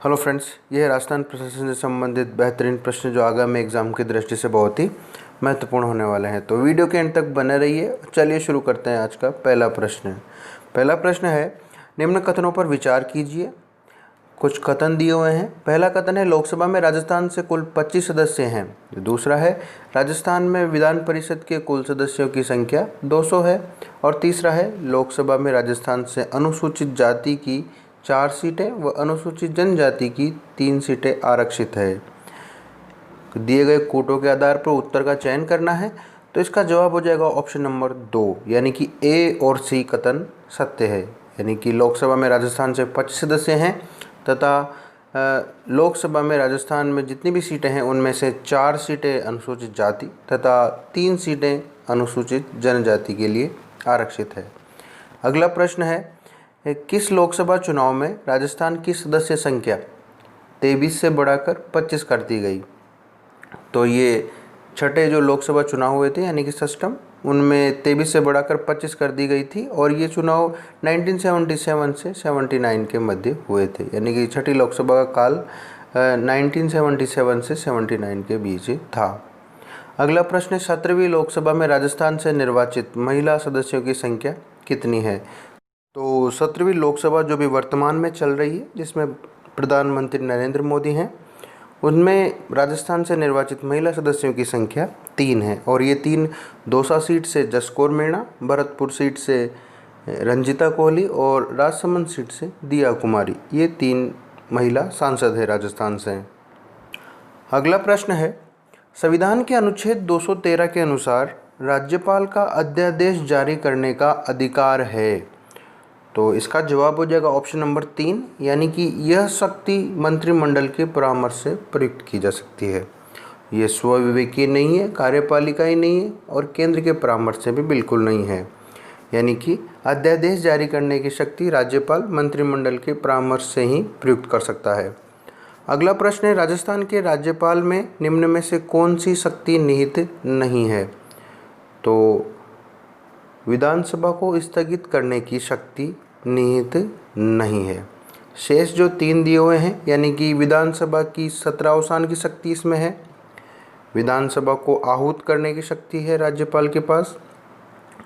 Hello friends, ये है राजस्थान प्रशासन से संबंधित बेहतरीन प्रश्न जो आगामी एग्जाम की दृष्टि से बहुत ही महत्वपूर्ण होने वाले हैं। तो वीडियो के अंत तक बने रहिए। चलिए शुरू करते हैं। आज का पहला प्रश्न है निम्न कथनों पर विचार कीजिए। कुछ कथन दिए हुए हैं। पहला कथन है लोकसभा में राजस्थान से कुल 25 सदस्य हैं। दूसरा है राजस्थान में विधान परिषद के कुल सदस्यों की संख्या 200 है। और तीसरा है लोकसभा में राजस्थान से अनुसूचित जाति की 4 सीटें व अनुसूचित जनजाति की 3 सीटें आरक्षित है। दिए गए कूटों के आधार पर उत्तर का चयन करना है। तो इसका जवाब हो जाएगा ऑप्शन नंबर 2, यानी कि ए और सी कथन सत्य है। यानी कि लोकसभा में राजस्थान से 25 सदस्य हैं तथा लोकसभा में राजस्थान में जितनी भी सीटें हैं उनमें से 4 सीटें अनुसूचित जाति तथा 3 सीटें अनुसूचित जनजाति के लिए आरक्षित है। अगला प्रश्न है किस लोकसभा चुनाव में राजस्थान की सदस्य संख्या 23 से बढ़ाकर 25 कर दी गई। तो ये छठे जो लोकसभा चुनाव हुए थे यानी कि षष्ठम, उनमें 23 से बढ़ाकर 25 कर दी गई थी। और ये चुनाव 1977 से 79 के मध्य हुए थे, यानी कि छठी लोकसभा का काल 1977 से 79 के बीच था। अगला प्रश्न 17वीं लोकसभा में राजस्थान से निर्वाचित महिला सदस्यों की संख्या कितनी है। तो 17वीं लोकसभा जो भी वर्तमान में चल रही है, जिसमें प्रधानमंत्री नरेंद्र मोदी हैं, उनमें राजस्थान से निर्वाचित महिला सदस्यों की संख्या 3 है। और ये 3 दौसा सीट से जसकौर मीणा, भरतपुर सीट से रंजिता कोहली और राजसमंद सीट से दिया कुमारी, ये 3 महिला सांसद है राजस्थान से। अगला प्रश्न है संविधान के अनुच्छेद 213 के अनुसार राज्यपाल का अध्यादेश जारी करने का अधिकार है। तो इसका जवाब हो जाएगा ऑप्शन नंबर 3, यानी कि यह शक्ति मंत्रिमंडल के परामर्श से प्रयुक्त की जा सकती है। ये स्वविवेकीय नहीं है, कार्यपालिका ही नहीं है और केंद्र के परामर्श से भी बिल्कुल नहीं है। यानी कि अध्यादेश जारी करने की शक्ति राज्यपाल मंत्रिमंडल के परामर्श से ही प्रयुक्त कर सकता है। अगला प्रश्न है राजस्थान के राज्यपाल में निम्न में से कौन सी शक्ति निहित नहीं है। तो विधानसभा को स्थगित करने की शक्ति निहित नहीं है। शेष जो 3 दिए हुए हैं, यानी कि विधानसभा की सत्रावसान की शक्ति इसमें है, विधानसभा को आहूत करने की शक्ति है राज्यपाल के पास,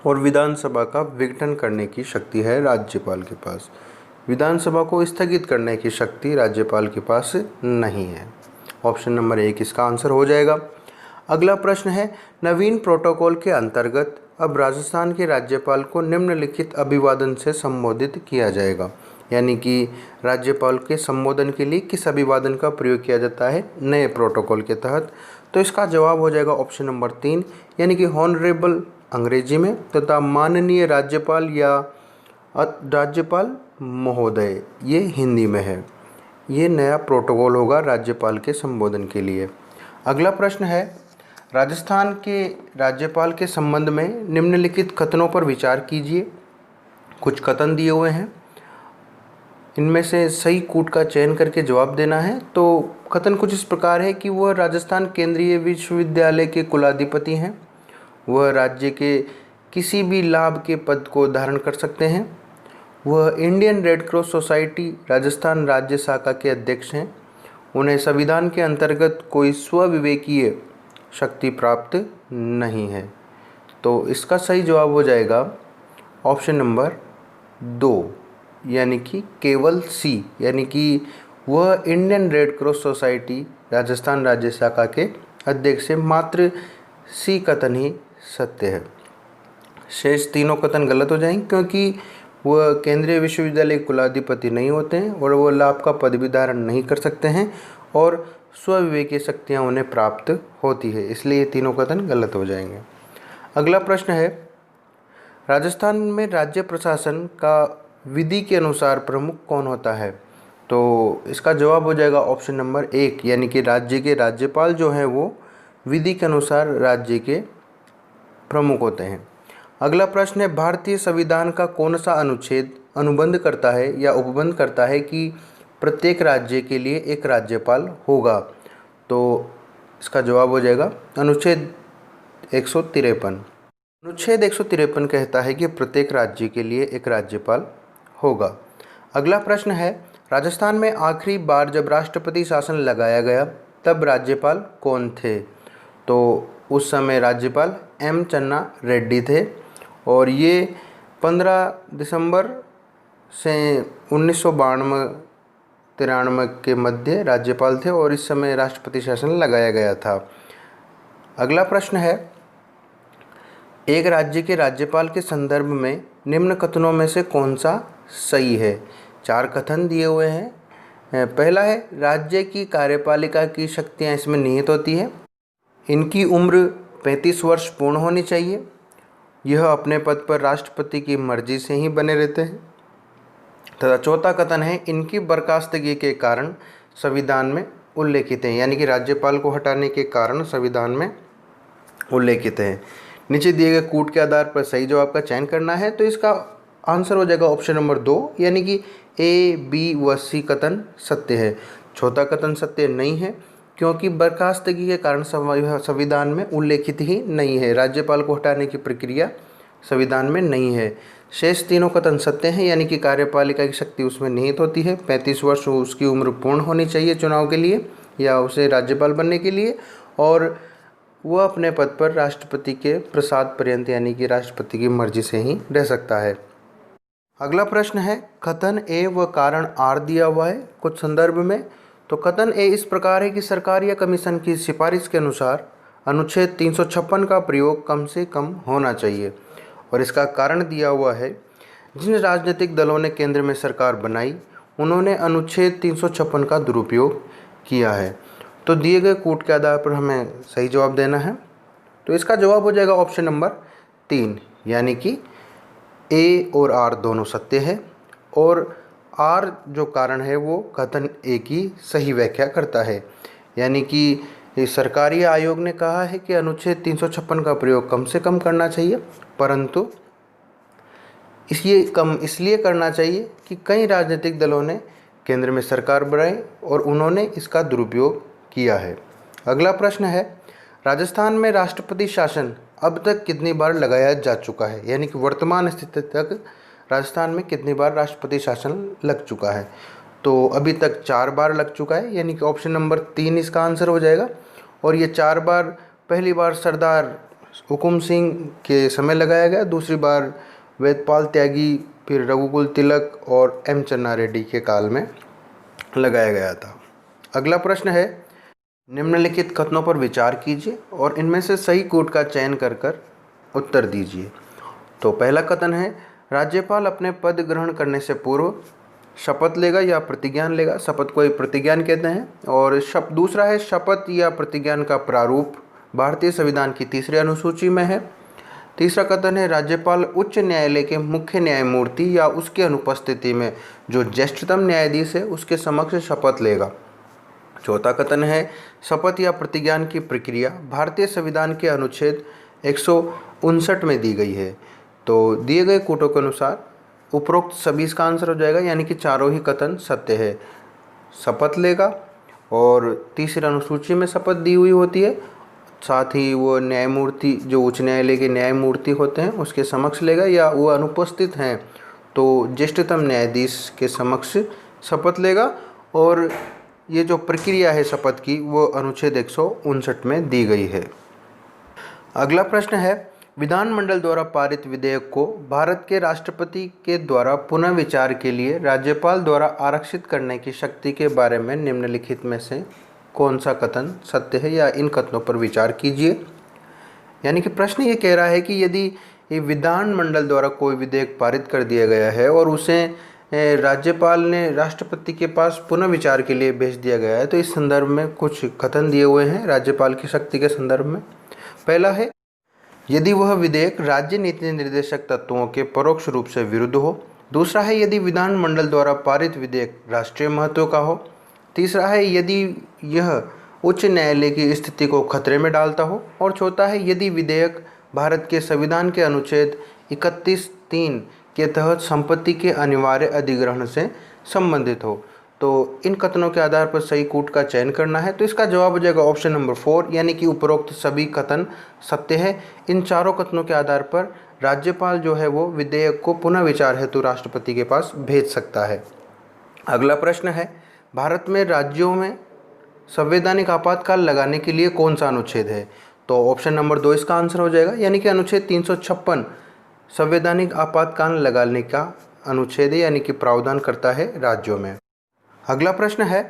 और विधानसभा का विघटन करने की शक्ति है राज्यपाल के पास। विधानसभा को स्थगित करने की शक्ति राज्यपाल के पास नहीं है। ऑप्शन नंबर 1 इसका आंसर हो जाएगा। अगला प्रश्न है नवीन प्रोटोकॉल के अंतर्गत अब राजस्थान के राज्यपाल को निम्नलिखित अभिवादन से संबोधित किया जाएगा। यानी कि राज्यपाल के संबोधन के लिए किस अभिवादन का प्रयोग किया जाता है नए प्रोटोकॉल के तहत। तो इसका जवाब हो जाएगा ऑप्शन नंबर 3, यानी कि हॉनरेबल अंग्रेजी में तथा माननीय राज्यपाल या राज्यपाल महोदय ये हिंदी में है। ये नया प्रोटोकॉल होगा राज्यपाल के संबोधन के लिए। अगला प्रश्न है राजस्थान के राज्यपाल के संबंध में निम्नलिखित कथनों पर विचार कीजिए। कुछ कथन दिए हुए हैं, इनमें से सही कूट का चयन करके जवाब देना है। तो कथन कुछ इस प्रकार है कि वह राजस्थान केंद्रीय विश्वविद्यालय के कुलाधिपति हैं, वह राज्य के किसी भी लाभ के पद को धारण कर सकते हैं, वह Indian red cross society Rajasthan राज्य शाखा के अध्यक्ष हैं, उन्हें संविधान के अंतर्गत कोई स्वविवेकीय शक्ति प्राप्त नहीं है। तो इसका सही जवाब हो जाएगा ऑप्शन नंबर 2, यानी कि केवल सी, यानी कि वह Indian red cross society Rajasthan राज्य शाखा के अध्यक्ष है। मात्र सी कथन ही सत्य है। शेष तीनों कथन गलत हो जाएंगे, क्योंकि वह केंद्रीय विश्वविद्यालय कुलाधिपति नहीं होते हैं और वह लाभ का पद भी धारण नहीं कर सकते हैं और स्वविवेकीय शक्तियाँ उन्हें प्राप्त होती है, इसलिए ये तीनों कथन गलत हो जाएंगे। अगला प्रश्न है राजस्थान में राज्य प्रशासन का विधि के अनुसार प्रमुख कौन होता है। तो इसका जवाब हो जाएगा ऑप्शन नंबर 1, यानी कि राज्य के राज्यपाल जो हैं वो विधि के अनुसार राज्य के प्रमुख होते हैं। अगला प्रश्न है भारतीय संविधान का कौन सा अनुच्छेद अनुबंध करता है या उपबंध करता है कि प्रत्येक राज्य के लिए एक राज्यपाल होगा। तो इसका जवाब हो जाएगा अनुच्छेद 153। अनुच्छेद 153 कहता है कि प्रत्येक राज्य के लिए एक राज्यपाल होगा। अगला प्रश्न है राजस्थान में आखिरी बार जब राष्ट्रपति शासन लगाया गया तब राज्यपाल कौन थे? तो उस समय राज्यपाल एम चन्ना रेड्डी थे और ये 15 दिसंबर से 1992-93 के मध्य राज्यपाल थे और इस समय राष्ट्रपति शासन लगाया गया था। अगला प्रश्न है, एक राज्य के राज्यपाल के संदर्भ में निम्न कथनों में से कौन सा सही है? 4 कथन दिए हुए हैं। पहला है, राज्य की कार्यपालिका की शक्तियाँ इसमें निहित होती है। इनकी उम्र 35 वर्ष पूर्ण होनी चाहिए। यह अपने पद पर राष्ट्रपति की मर्जी से ही बने रहते हैं। तथा चौथा कथन है, इनकी बर्खास्तगी के कारण संविधान में उल्लेखित हैं, यानी कि राज्यपाल को हटाने के कारण संविधान में उल्लेखित है। नीचे दिए गए कूट के आधार पर सही जवाब का चयन करना है, तो इसका आंसर हो जाएगा ऑप्शन नंबर 2, यानी कि ए, बी व सी कथन सत्य है। चौथा कथन सत्य नहीं है क्योंकि बर्खास्तगी के कारण संविधान में उल्लेखित ही नहीं है। राज्यपाल को हटाने की प्रक्रिया संविधान में नहीं है। शेष तीनों कथन सत्य हैं, यानी कि कार्यपालिका की शक्ति उसमें निहित होती है। 35 वर्ष उसकी उम्र पूर्ण होनी चाहिए चुनाव के लिए या उसे राज्यपाल बनने के लिए, और वह अपने पद पर राष्ट्रपति के प्रसाद पर्यंत यानी कि राष्ट्रपति की मर्जी से ही रह सकता है। अगला प्रश्न है, कथन ए व कारण आर दिया हुआ है कुछ संदर्भ में। तो कथन ए इस प्रकार है कि सरकार या कमीशन की सिफारिश के अनुसार अनुच्छेद 356 का प्रयोग कम से कम होना चाहिए, और इसका कारण दिया हुआ है, जिन राजनीतिक दलों ने केंद्र में सरकार बनाई उन्होंने अनुच्छेद 356 का दुरुपयोग किया है। तो दिए गए कूट के आधार पर हमें सही जवाब देना है, तो इसका जवाब हो जाएगा ऑप्शन नंबर 3, यानी कि ए और आर दोनों सत्य है और आर जो कारण है वो कथन ए की सही व्याख्या करता है। यानी कि सरकारी आयोग ने कहा है कि अनुच्छेद 356 का प्रयोग कम से कम करना चाहिए, परंतु इसलिए करना चाहिए कि कई राजनीतिक दलों ने केंद्र में सरकार बनाई और उन्होंने इसका दुरुपयोग किया है। अगला प्रश्न है, राजस्थान में राष्ट्रपति शासन अब तक कितनी बार लगाया जा चुका है, यानी कि वर्तमान स्थिति तक राजस्थान में कितनी बार राष्ट्रपति शासन लग चुका है? तो अभी तक 4 बार लग चुका है, यानी कि ऑप्शन नंबर 3 इसका आंसर हो जाएगा। और ये 4 बार, पहली बार सरदार हुकुम सिंह के समय लगाया गया, दूसरी बार वेदपाल त्यागी, फिर रघुकुल तिलक और एम चन्ना रेड्डी के काल में लगाया गया था। अगला प्रश्न है, निम्नलिखित कथनों पर विचार कीजिए और इनमें से सही कूट का चयन कर उत्तर दीजिए। तो पहला कथन है, राज्यपाल अपने पद ग्रहण करने से पूर्व शपथ लेगा या प्रतिज्ञान लेगा। शपथ को ही प्रतिज्ञान कहते हैं। और दूसरा है, शपथ या प्रतिज्ञान का प्रारूप भारतीय संविधान की 3री अनुसूची में है। तीसरा कथन है, राज्यपाल उच्च न्यायालय के मुख्य न्यायमूर्ति या उसके अनुपस्थिति में जो ज्येष्ठतम न्यायाधीश है उसके समक्ष शपथ लेगा। चौथा कथन है, शपथ या प्रतिज्ञान की प्रक्रिया भारतीय संविधान के अनुच्छेद 159 में दी गई है। तो दिए गए कूटों के अनुसार उपरोक्त सभी इसका आंसर हो जाएगा, यानी कि चारों ही कथन सत्य है। शपथ लेगा और 3री अनुसूची में शपथ दी हुई होती है, साथ ही वो न्यायमूर्ति जो उच्च न्यायालय के न्यायमूर्ति होते हैं उसके समक्ष लेगा, या वो अनुपस्थित हैं तो ज्येष्ठतम न्यायाधीश के समक्ष शपथ लेगा। और ये जो प्रक्रिया है शपथ की वो अनुच्छेद 159 में दी गई है। अगला प्रश्न है, विधानमंडल द्वारा पारित विधेयक को भारत के राष्ट्रपति के द्वारा पुनः विचार के लिए राज्यपाल द्वारा आरक्षित करने की शक्ति के बारे में निम्नलिखित में से कौन सा कथन सत्य है, या इन कथनों पर विचार कीजिए। यानी कि प्रश्न ये कह रहा है कि यदि ये विधानमंडल द्वारा कोई विधेयक पारित कर दिया गया है और उसे राज्यपाल ने राष्ट्रपति के पास पुनः विचार के लिए भेज दिया गया है, तो इस संदर्भ में कुछ कथन दिए हुए हैं राज्यपाल की शक्ति के संदर्भ में। पहला है, यदि वह विधेयक राज्य नीति निर्देशक तत्वों के परोक्ष रूप से विरुद्ध हो। दूसरा है, यदि विधानमंडल द्वारा पारित विधेयक राष्ट्रीय महत्व का हो। तीसरा है, यदि यह उच्च न्यायालय की स्थिति को खतरे में डालता हो। और चौथा है, यदि विधेयक भारत के संविधान के अनुच्छेद 31(3) के तहत संपत्ति के अनिवार्य अधिग्रहण से संबंधित हो। तो इन कथनों के आधार पर सही कूट का चयन करना है, तो इसका जवाब हो जाएगा ऑप्शन नंबर 4, यानी कि उपरोक्त सभी कथन सत्य है। इन चारों कथनों के आधार पर राज्यपाल जो है वो विधेयक को पुनः विचार हेतु राष्ट्रपति के पास भेज सकता है। अगला प्रश्न है, भारत में राज्यों में संवैधानिक आपातकाल लगाने के लिए कौन सा अनुच्छेद है? तो ऑप्शन नंबर 2 इसका आंसर हो जाएगा, यानी कि अनुच्छेद 356 संवैधानिक आपातकाल लगाने का अनुच्छेद है, यानी कि प्रावधान करता है राज्यों में। अगला प्रश्न है,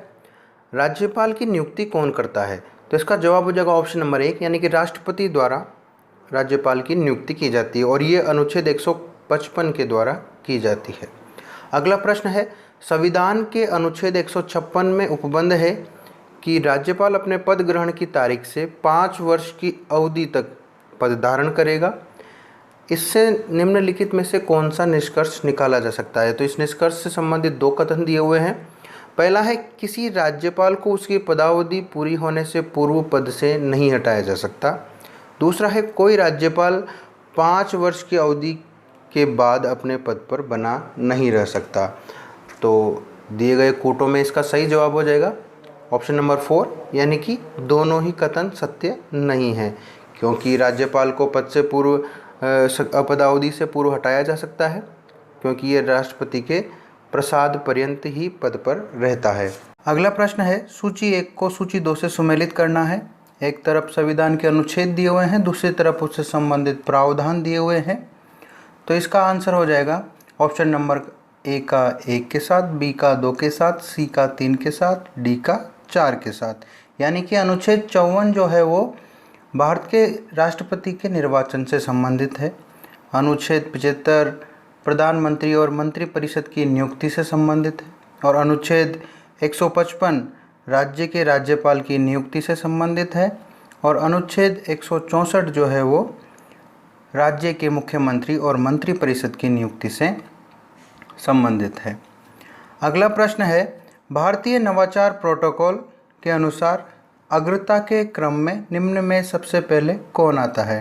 राज्यपाल की नियुक्ति कौन करता है? तो इसका जवाब हो जाएगा ऑप्शन नंबर 1, यानी कि राष्ट्रपति द्वारा राज्यपाल की नियुक्ति की जाती है और ये अनुच्छेद 155 के द्वारा की जाती है। अगला प्रश्न है, संविधान के अनुच्छेद 156 में उपबंध है कि राज्यपाल अपने पद ग्रहण की तारीख से 5 वर्ष की अवधि तक पद धारण करेगा। इससे निम्नलिखित में से कौन सा निष्कर्ष निकाला जा सकता है? तो इस निष्कर्ष से संबंधित 2 कथन दिए हुए हैं। पहला है, किसी राज्यपाल को उसकी पदावधि पूरी होने से पूर्व पद से नहीं हटाया जा सकता। दूसरा है, कोई राज्यपाल 5 वर्ष की अवधि के बाद अपने पद पर बना नहीं रह सकता। तो दिए गए कोटों में इसका सही जवाब हो जाएगा ऑप्शन नंबर 4, यानी कि दोनों ही कथन सत्य नहीं है, क्योंकि राज्यपाल को पद से पूर्व पदावधि से पूर्व हटाया जा सकता है, क्योंकि ये राष्ट्रपति के प्रसाद पर्यंत ही पद पर रहता है। अगला प्रश्न है, सूची 1 को सूची 2 से सुमेलित करना है। एक तरफ संविधान के अनुच्छेद दिए हुए हैं, दूसरी तरफ उससे संबंधित प्रावधान दिए हुए हैं। तो इसका आंसर हो जाएगा ऑप्शन नंबर ए का 1 के साथ, बी का 2 के साथ, सी का 3 के साथ, डी का 4 के साथ। यानी कि अनुच्छेद 54 जो है वो भारत के राष्ट्रपति के निर्वाचन से संबंधित है। अनुच्छेद 75 प्रधानमंत्री और मंत्रिपरिषद की नियुक्ति से संबंधित है और अनुच्छेद 155 राज्य के राज्यपाल की नियुक्ति से संबंधित है और अनुच्छेद 164 जो है वो राज्य के मुख्यमंत्री और मंत्रिपरिषद की नियुक्ति से संबंधित है। अगला प्रश्न है, भारतीय नवाचार प्रोटोकॉल के अनुसार अग्रता के क्रम में निम्न में सबसे पहले कौन आता है?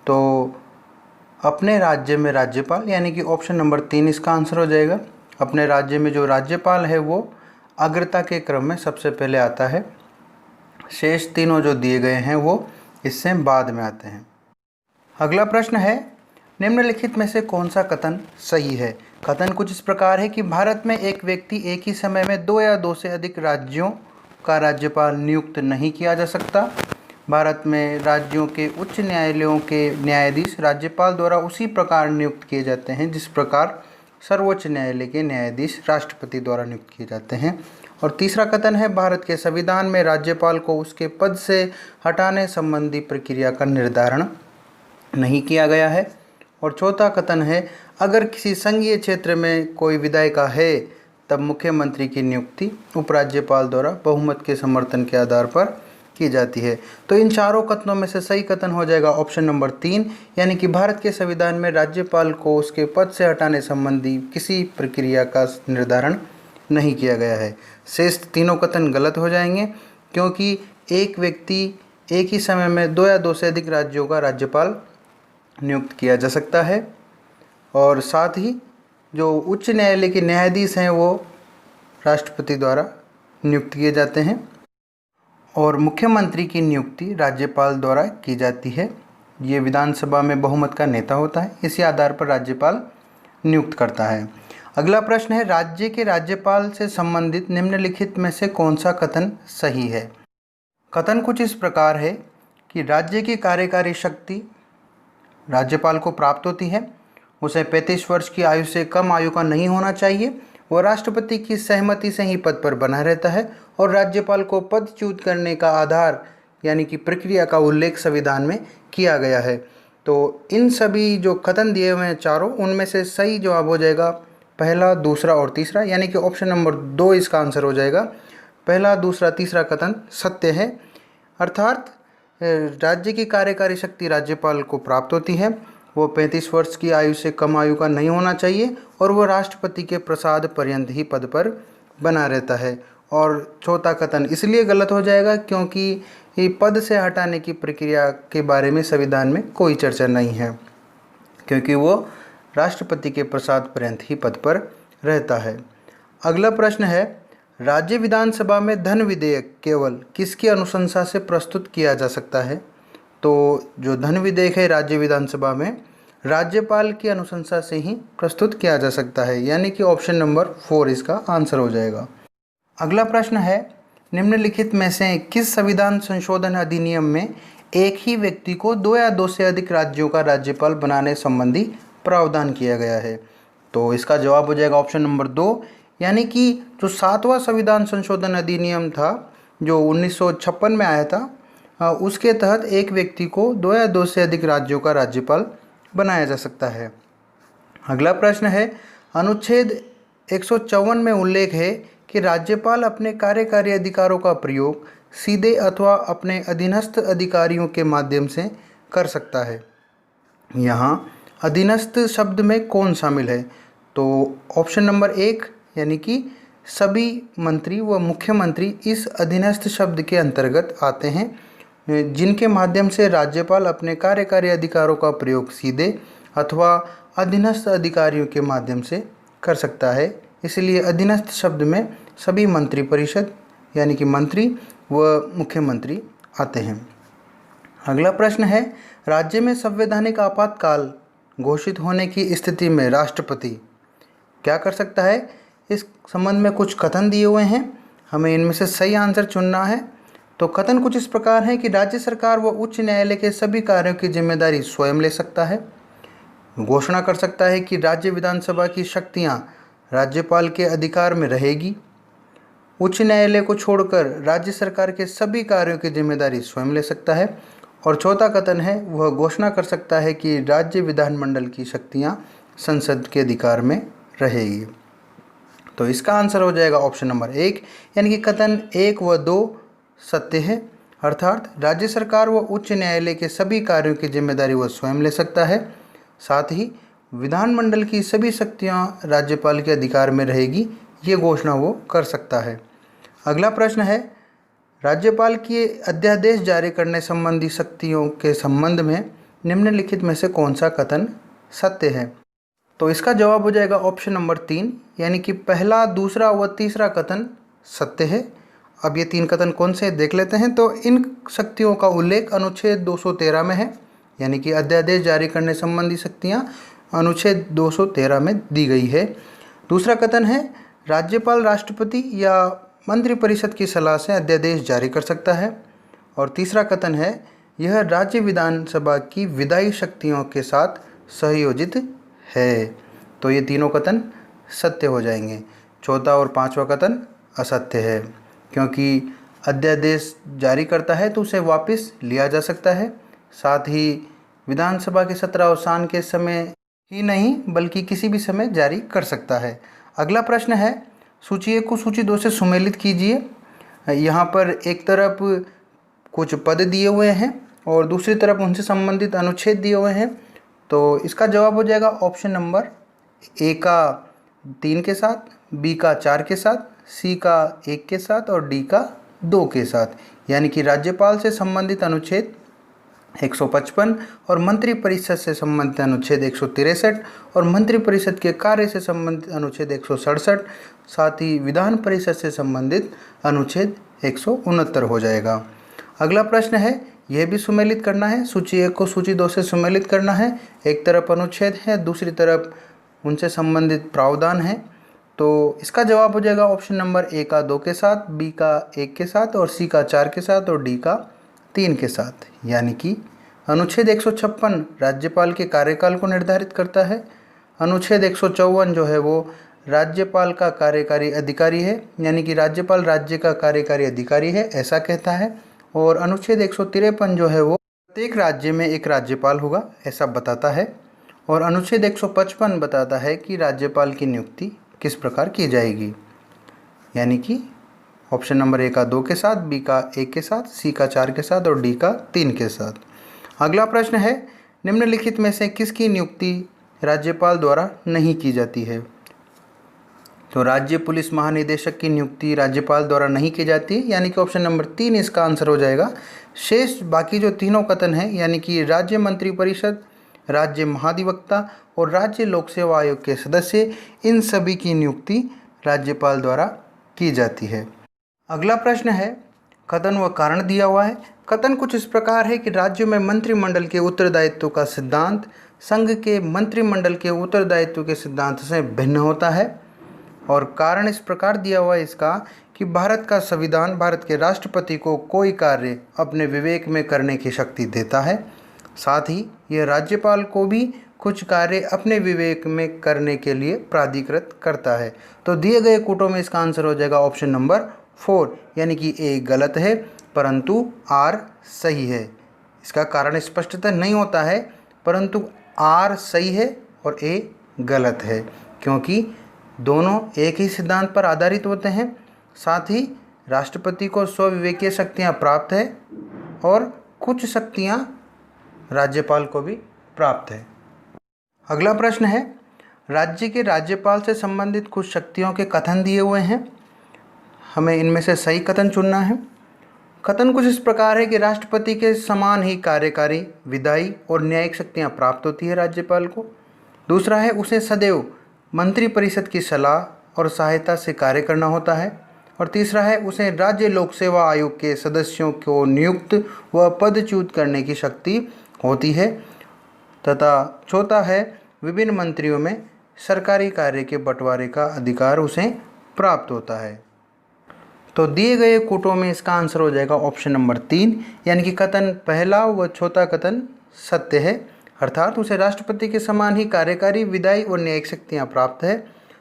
तो अपने राज्य में राज्यपाल, यानी कि ऑप्शन नंबर 3 इसका आंसर हो जाएगा। अपने राज्य में जो राज्यपाल है वो अग्रता के क्रम में सबसे पहले आता है। शेष तीनों जो दिए गए हैं वो इससे बाद में आते हैं। अगला प्रश्न है, निम्नलिखित में से कौन सा कथन सही है? कथन कुछ इस प्रकार है कि भारत में एक व्यक्ति एक ही समय में 2 या 2 से अधिक राज्यों का राज्यपाल नियुक्त नहीं किया जा सकता। भारत में राज्यों के उच्च न्यायालयों के न्यायाधीश राज्यपाल द्वारा उसी प्रकार नियुक्त किए जाते हैं जिस प्रकार सर्वोच्च न्यायालय के न्यायाधीश राष्ट्रपति द्वारा नियुक्त किए जाते हैं। और तीसरा कथन है, भारत के संविधान में राज्यपाल को उसके पद से हटाने संबंधी प्रक्रिया का निर्धारण नहीं किया गया है। और चौथा कथन है, अगर किसी संघीय क्षेत्र में कोई विधायिका है तब मुख्यमंत्री की नियुक्ति उपराज्यपाल द्वारा बहुमत के समर्थन के आधार पर की जाती है। तो इन चारों कथनों में से सही कथन हो जाएगा ऑप्शन नंबर 3, यानी कि भारत के संविधान में राज्यपाल को उसके पद से हटाने संबंधी किसी प्रक्रिया का निर्धारण नहीं किया गया है। शेष तीनों कथन गलत हो जाएंगे, क्योंकि एक व्यक्ति एक ही समय में 2 या 2 से अधिक राज्यों का राज्यपाल नियुक्त किया जा सकता है और साथ ही जो उच्च न्यायालय के न्यायाधीश हैं वो राष्ट्रपति द्वारा नियुक्त किए जाते हैं और मुख्यमंत्री की नियुक्ति राज्यपाल द्वारा की जाती है। ये विधानसभा में बहुमत का नेता होता है, इसी आधार पर राज्यपाल नियुक्त करता है। अगला प्रश्न है, राज्य के राज्यपाल से संबंधित निम्नलिखित में से कौन सा कथन सही है? कथन कुछ इस प्रकार है कि राज्य की कार्यकारी शक्ति राज्यपाल को प्राप्त होती है, उसे 35 वर्ष की आयु से कम आयु का नहीं होना चाहिए, वह राष्ट्रपति की सहमति से ही पद पर बना रहता है और राज्यपाल को पदच्युत करने का आधार यानी कि प्रक्रिया का उल्लेख संविधान में किया गया है। तो इन सभी जो कथन दिए हुए हैं चारों, उनमें से सही जवाब हो जाएगा पहला, दूसरा और तीसरा, यानी कि ऑप्शन नंबर 2 इसका आंसर हो जाएगा। पहला, दूसरा, तीसरा कथन सत्य है, अर्थात राज्य की कार्यकारी शक्ति राज्यपाल को प्राप्त होती है, वो 35 वर्ष की आयु से कम आयु का नहीं होना चाहिए और वो राष्ट्रपति के प्रसाद पर्यंत ही पद पर बना रहता है। और चौथा कथन इसलिए गलत हो जाएगा क्योंकि पद से हटाने की प्रक्रिया के बारे में संविधान में कोई चर्चा नहीं है, क्योंकि वो राष्ट्रपति के प्रसाद पर्यंत ही पद पर रहता है। अगला प्रश्न है, राज्य विधानसभा में धन विधेयक केवल किसकी अनुशंसा से प्रस्तुत किया जा सकता है? तो जो धन विधेयक है राज्य विधानसभा में राज्यपाल की अनुशंसा से ही प्रस्तुत किया जा सकता है, यानी कि ऑप्शन नंबर 4 इसका आंसर हो जाएगा। अगला प्रश्न है, निम्नलिखित में से किस संविधान संशोधन अधिनियम में एक ही व्यक्ति को 2 या 2 से अधिक राज्यों का राज्यपाल बनाने संबंधी प्रावधान किया गया है? तो इसका जवाब हो जाएगा ऑप्शन नंबर 2, यानी कि जो 7वां संविधान संशोधन अधिनियम था जो 1956 में आया था, उसके तहत एक व्यक्ति को 2 या 2 से अधिक राज्यों का राज्यपाल बनाया जा सकता है। अगला प्रश्न है, अनुच्छेद 154 में उल्लेख है कि राज्यपाल अपने कार्यकारी अधिकारों का प्रयोग सीधे अथवा अपने अधीनस्थ अधिकारियों के माध्यम से कर सकता है। यहाँ अधीनस्थ शब्द में कौन शामिल है? तो ऑप्शन नंबर 1 यानी कि सभी मंत्री व मुख्यमंत्री इस अधीनस्थ शब्द के अंतर्गत आते हैं, जिनके माध्यम से राज्यपाल अपने कार्यकारी अधिकारों का प्रयोग सीधे अथवा अधीनस्थ अधिकारियों के माध्यम से कर सकता है। इसलिए अधीनस्थ शब्द में सभी मंत्रिपरिषद यानी कि मंत्री व मुख्यमंत्री आते हैं। अगला प्रश्न है, राज्य में संवैधानिक आपातकाल घोषित होने की स्थिति में राष्ट्रपति क्या कर सकता है? इस संबंध में कुछ कथन दिए हुए हैं, हमें इनमें से सही आंसर चुनना है। तो कथन कुछ इस प्रकार है कि राज्य सरकार व उच्च न्यायालय के सभी कार्यों की जिम्मेदारी स्वयं ले सकता है, घोषणा कर सकता है कि राज्य विधानसभा की शक्तियां राज्यपाल के अधिकार में रहेगी, उच्च न्यायालय को छोड़कर राज्य सरकार के सभी कार्यों की जिम्मेदारी स्वयं ले सकता है, और चौथा कथन है वह घोषणा कर सकता है कि राज्य विधानमंडल की शक्तियां संसद के अधिकार में रहेगी। तो इसका आंसर हो जाएगा ऑप्शन नंबर 1, यानी कि कथन 1 व 2 सत्य है, अर्थात राज्य सरकार व उच्च न्यायालय के सभी कार्यों की जिम्मेदारी वह स्वयं ले सकता है, साथ ही विधानमंडल की सभी शक्तियां राज्यपाल के अधिकार में रहेगी, ये घोषणा वो कर सकता है। अगला प्रश्न है, राज्यपाल की अध्यादेश जारी करने संबंधी शक्तियों के संबंध में निम्नलिखित में से कौन सा कथन सत्य है? तो इसका जवाब हो जाएगा ऑप्शन नंबर 3, यानी कि पहला, दूसरा व तीसरा कथन सत्य है। अब ये 3 कथन कौन से देख लेते हैं। तो इन शक्तियों का उल्लेख अनुच्छेद 213 में है, यानी कि अध्यादेश जारी करने संबंधी शक्तियाँ अनुच्छेद 213 में दी गई है। दूसरा कथन है, राज्यपाल राष्ट्रपति या मंत्रिपरिषद की सलाह से अध्यादेश जारी कर सकता है। और तीसरा कथन है, यह राज्य विधानसभा की विधायी शक्तियों के साथ संयोजित है। तो ये तीनों कथन सत्य हो जाएंगे। चौथा और पांचवा कथन असत्य है, क्योंकि अध्यादेश जारी करता है तो उसे वापस लिया जा सकता है, साथ ही विधानसभा के सत्र अवसान के समय ही नहीं बल्कि किसी भी समय जारी कर सकता है। अगला प्रश्न है, सूची 1 को सूची 2 से सुमेलित कीजिए। यहाँ पर एक तरफ कुछ पद दिए हुए हैं और दूसरी तरफ उनसे संबंधित अनुच्छेद दिए हुए हैं। तो इसका जवाब हो जाएगा ऑप्शन नंबर ए का 3 के साथ, बी का 4 के साथ, सी का 1 के साथ और डी का 2 के साथ, यानी कि राज्यपाल से संबंधित अनुच्छेद 155 और मंत्रिपरिषद से संबंधित अनुच्छेद 163 और मंत्रिपरिषद के कार्य से संबंधित अनुच्छेद 167, साथ ही विधान परिषद से संबंधित अनुच्छेद 169 हो जाएगा। अगला प्रश्न है, यह भी सुमेलित करना है, सूची 1 को सूची 2 से सुमेलित करना है। एक तरफ अनुच्छेद है, दूसरी तरफ उनसे संबंधित प्रावधान है। तो इसका जवाब हो जाएगा ऑप्शन नंबर ए का 2 के साथ, बी का 1 के साथ और सी का 4 के साथ और डी का 3 के साथ, यानी कि अनुच्छेद 156 राज्यपाल के कार्यकाल को निर्धारित करता है। अनुच्छेद 154 जो है वो राज्यपाल का कार्यकारी अधिकारी है, यानी कि राज्यपाल राज्य का कार्यकारी अधिकारी है ऐसा कहता है। और अनुच्छेद 153 जो है वो प्रत्येक राज्य में एक राज्यपाल होगा ऐसा बताता है। और अनुच्छेद 155 बताता है कि राज्यपाल की नियुक्ति किस प्रकार की जाएगी, यानी कि ऑप्शन नंबर ए का 2 के साथ, बी का 1 के साथ, सी का 4 के साथ और डी का 3 के साथ। अगला प्रश्न है, निम्नलिखित में से किसकी नियुक्ति राज्यपाल द्वारा नहीं की जाती है? तो राज्य पुलिस महानिदेशक की नियुक्ति राज्यपाल द्वारा नहीं की जाती, यानी कि ऑप्शन नंबर 3 इसका आंसर हो जाएगा। शेष बाकी जो तीनों कथन हैं, यानी कि राज्य मंत्रिपरिषद, राज्य महाधिवक्ता और राज्य लोक सेवा आयोग के सदस्य, इन सभी की नियुक्ति राज्यपाल द्वारा की जाती है। अगला प्रश्न है, कथन व कारण दिया हुआ है। कथन कुछ इस प्रकार है कि राज्यों में मंत्रिमंडल के उत्तरदायित्व का सिद्धांत संघ के मंत्रिमंडल के उत्तरदायित्व के सिद्धांत से भिन्न होता है। और कारण इस प्रकार दिया हुआ है इसका कि भारत का संविधान भारत के राष्ट्रपति को कोई कार्य अपने विवेक में करने की शक्ति देता है, साथ ही यह राज्यपाल को भी कुछ कार्य अपने विवेक में करने के लिए प्राधिकृत करता है। तो दिए गए कूटों में इसका आंसर हो जाएगा ऑप्शन नंबर 4, यानी कि ए गलत है परंतु आर सही है। इसका कारण स्पष्टतः नहीं होता है, परंतु आर सही है और ए गलत है, क्योंकि दोनों एक ही सिद्धांत पर आधारित होते हैं। साथ ही राष्ट्रपति को स्वविवेकीय शक्तियाँ प्राप्त है और कुछ शक्तियाँ राज्यपाल को भी प्राप्त है। अगला प्रश्न है, राज्य के राज्यपाल से संबंधित कुछ शक्तियों के कथन दिए हुए हैं, हमें इनमें से सही कथन चुनना है। कथन कुछ इस प्रकार है कि राष्ट्रपति के समान ही कार्यकारी, विधायी और न्यायिक शक्तियाँ प्राप्त होती है राज्यपाल को। दूसरा है, उसे सदैव मंत्रिपरिषद की सलाह और सहायता से कार्य करना होता है। और तीसरा है, उसे राज्य लोक सेवा आयोग के सदस्यों को नियुक्त व पदच्युत करने की शक्ति होती है। तथा चौथा है, विभिन्न मंत्रियों में सरकारी कार्य के बंटवारे का अधिकार उसे प्राप्त होता है। तो दिए गए कूटों में इसका आंसर हो जाएगा ऑप्शन नंबर 3, यानी कि कथन पहला व चौथा कथन सत्य है, अर्थात उसे राष्ट्रपति के समान ही कार्यकारी, विधायी और न्यायिक शक्तियाँ प्राप्त है।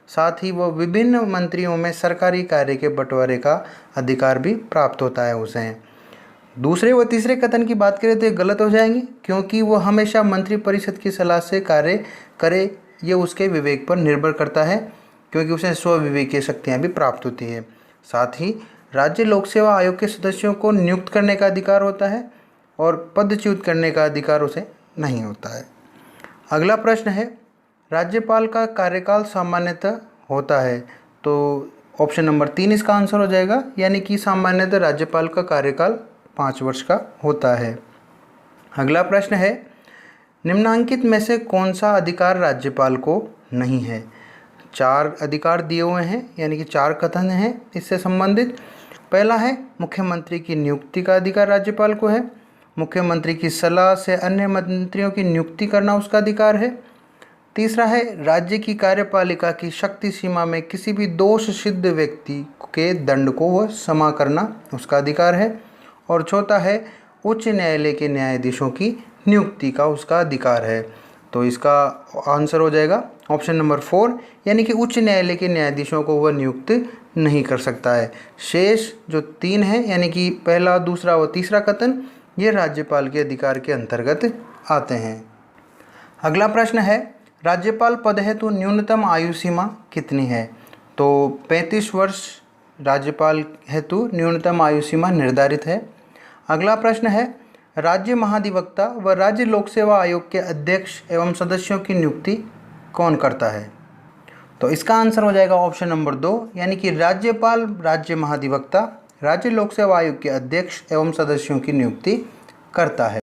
साथ ही वह विभिन्न मंत्रियों में सरकारी कार्य के बंटवारे का अधिकार भी प्राप्त होता है उसे। दूसरे व तीसरे कथन की बात करें तो ये गलत हो जाएंगे, क्योंकि वो हमेशा मंत्रिपरिषद की सलाह से कार्य करे, ये उसके विवेक पर निर्भर करता है, क्योंकि उसे स्वविवेकीय शक्तियाँ भी प्राप्त होती है। साथ ही राज्य लोक सेवा आयोग के सदस्यों को नियुक्त करने का अधिकार होता है और पदच्युत करने का अधिकार उसे नहीं होता है। अगला प्रश्न है, राज्यपाल का कार्यकाल सामान्यतः होता है, तो ऑप्शन नंबर 3 इसका आंसर हो जाएगा, यानी कि सामान्यतः राज्यपाल का कार्यकाल 5 वर्ष का होता है। अगला प्रश्न है, निम्नांकित में से कौन सा अधिकार राज्यपाल को नहीं है? 4 अधिकार दिए हुए हैं, यानी कि 4 कथन हैं इससे संबंधित। पहला है, मुख्यमंत्री की नियुक्ति का अधिकार राज्यपाल को है। मुख्यमंत्री की सलाह से अन्य मंत्रियों की नियुक्ति करना उसका अधिकार है। तीसरा है, राज्य की कार्यपालिका की शक्ति सीमा में किसी भी दोष सिद्ध व्यक्ति के दंड को वह क्षमा करना उसका अधिकार है। और चौथा है, उच्च न्यायालय के न्यायाधीशों की नियुक्ति का उसका अधिकार है। तो इसका आंसर हो जाएगा ऑप्शन नंबर 4, यानी कि उच्च न्यायालय के न्यायाधीशों को वह नियुक्त नहीं कर सकता है। शेष जो 3 हैं, यानी कि पहला, दूसरा व तीसरा कथन, ये राज्यपाल के अधिकार के अंतर्गत आते हैं। अगला प्रश्न है, राज्यपाल पद हेतु न्यूनतम आयु सीमा कितनी है? तो 35 वर्ष राज्यपाल हेतु न्यूनतम आयु सीमा निर्धारित है। अगला प्रश्न है, राज्य महाधिवक्ता व राज्य लोक सेवा आयोग के अध्यक्ष एवं सदस्यों की नियुक्ति कौन करता है? तो इसका आंसर हो जाएगा ऑप्शन नंबर 2, यानी कि राज्यपाल, राज्य महाधिवक्ता राज्य लोक सेवा आयोग के अध्यक्ष एवं सदस्यों की नियुक्ति करता है।